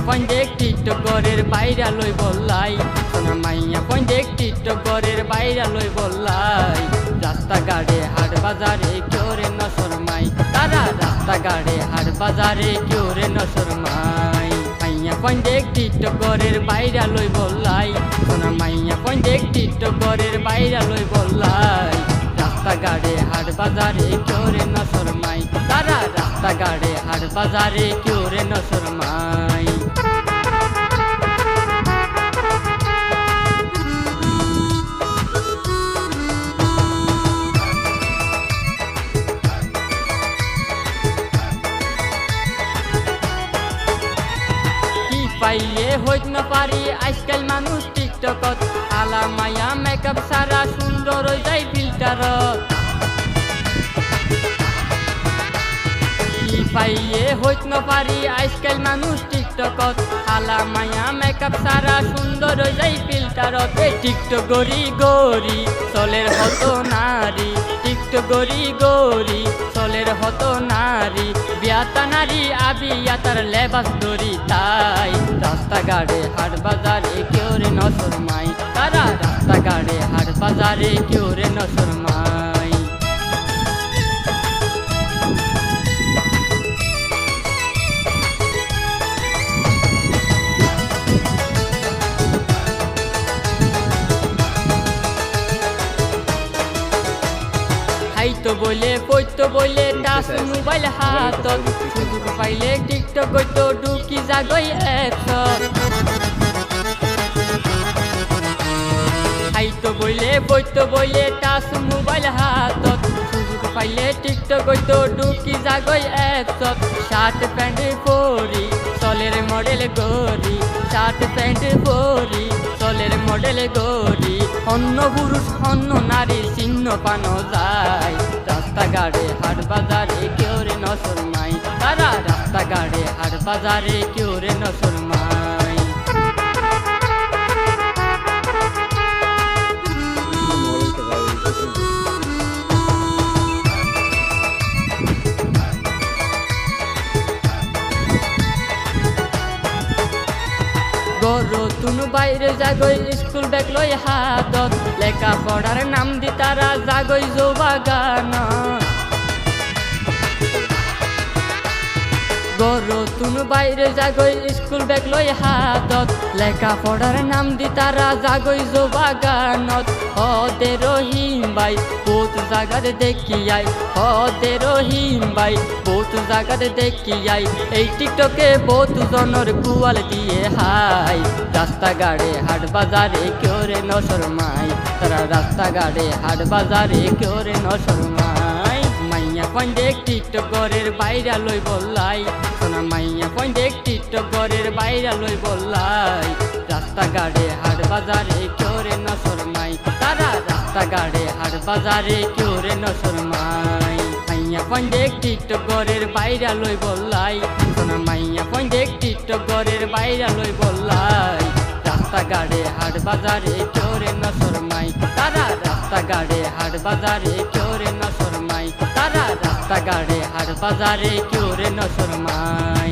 Point টিকটকের বাইরা লই বললাই, সোনা মাইয়া পয়েন্ট টিকটকের বাইরা লই বললাই। রাস্তাঘাটে হাট বাজারে কেউ রে নশরমাই, তারা রাস্তাঘাটে হাট বাজারে কেউ রে নশরমাই। মাইয়া পয়েন্ট টিকটকের বাইরা লই বললাই, সোনা মাইয়া পয়েন্ট টিকটকের বাইরা লই বললাই। রাস্তাঘাটে হাট বাজারে কেউ রে নশরমাই, তারা রাস্তাঘাটে হাট বাজারে কেউ রে নশরমাই। পাইলে হইত না পারি আজকাল মানুষ টিকটকত, আলা মায়া মেকআপ সারা সুন্দর হয়ে যায় ফিল্টারত। পাইলে হইত না পারি আজকাল মানুষ টিকটকত, আলা মায়া মেকআপ সারা সুন্দর হয়ে যায় ফিল্টারত। টিকটক গরি গরি চলের হতো নারী, টিকটক গরি গরি চলের হতো নারী। বিয়াতা নারী আবিয়া তার লেবাস দরি তাই। রাস্তাঘাটে হাট বাজারে কেউ রে নশরমাই, তারা রাস্তাঘাটে হাট বাজারে কেউ রে নশরমাই। খাইতো বলে পইতো বলে টাচ মোবাইল হাতত, সুযোগ পাইলে টিকটক হইতো ঢুকি যাগই একশত। খাইতো বলে পইতো বলে টাচ মোবাইল হাতত, সুযোগ পাইলে টিকটক হইতো ঢুকি যাগই একশত। শার্ট প্যান্ট পরি চলের মডেল গরি, শার্ট প্যান্ট পরি চলের মডেল গরি। অন্য পুরুষ অন্য নারী চিহ্ন পানো যায়। রাস্তাঘাটে হাট বাজারে কেউ রে নশরমাই, তারা রাস্তাঘাটে হাট বাজারে কেউ রে নশরমাই। তুনু বাইরে যাগই স্কুল ব্যাগ লই হাতত, লেখা পড়ার নাম দি তারা যাগই যৌবাগান। গরো তুনু বাইরে যাগই স্কুল ব্যাগ লই হাতত, লেখা পড়ার নাম দি তারা যাগই যৌবাগানত। হদে রহিম ভাই বহুত জাগাত দেখি আই, হদে রহিম ভাই বহুত জাগাত দেখি আই। এই টিকটকে বহুত জনের কুয়াল দিয়ে হাই। রাস্তাঘাটে হাট বাজারে কেউ রে নশরমাই, তারা রাস্তাঘাটে হাট বাজারে কেউ রে নশরমাই। মাইয়া পয়েন্ট টিকটকের বাইরা লই বললাই, সোনা মাইয়া পয়েন্ট টিকটকের বাইরা লই বললাই। রাস্তাঘাটে হাট বাজারে কেউ রে নশরমাই, তারা রাস্তাঘাটে হাট বাজারে কেউ রে নশরমাই। মাইয়া পয়েন্ট টিকটকের বাইরা লই বললাই, সোনা মাইয়া পয়েন্ট টিকটকের বাইরা লই বললাই। রাস্তাঘাটে হাট বাজারে কেউ রে নশরমাই, তারা রাস্তাঘাটে হাট বাজারে কেউ রে নশরমাই, তারা রাস্তাঘাটে হাট বাজারে কেউ রে নশরমাই।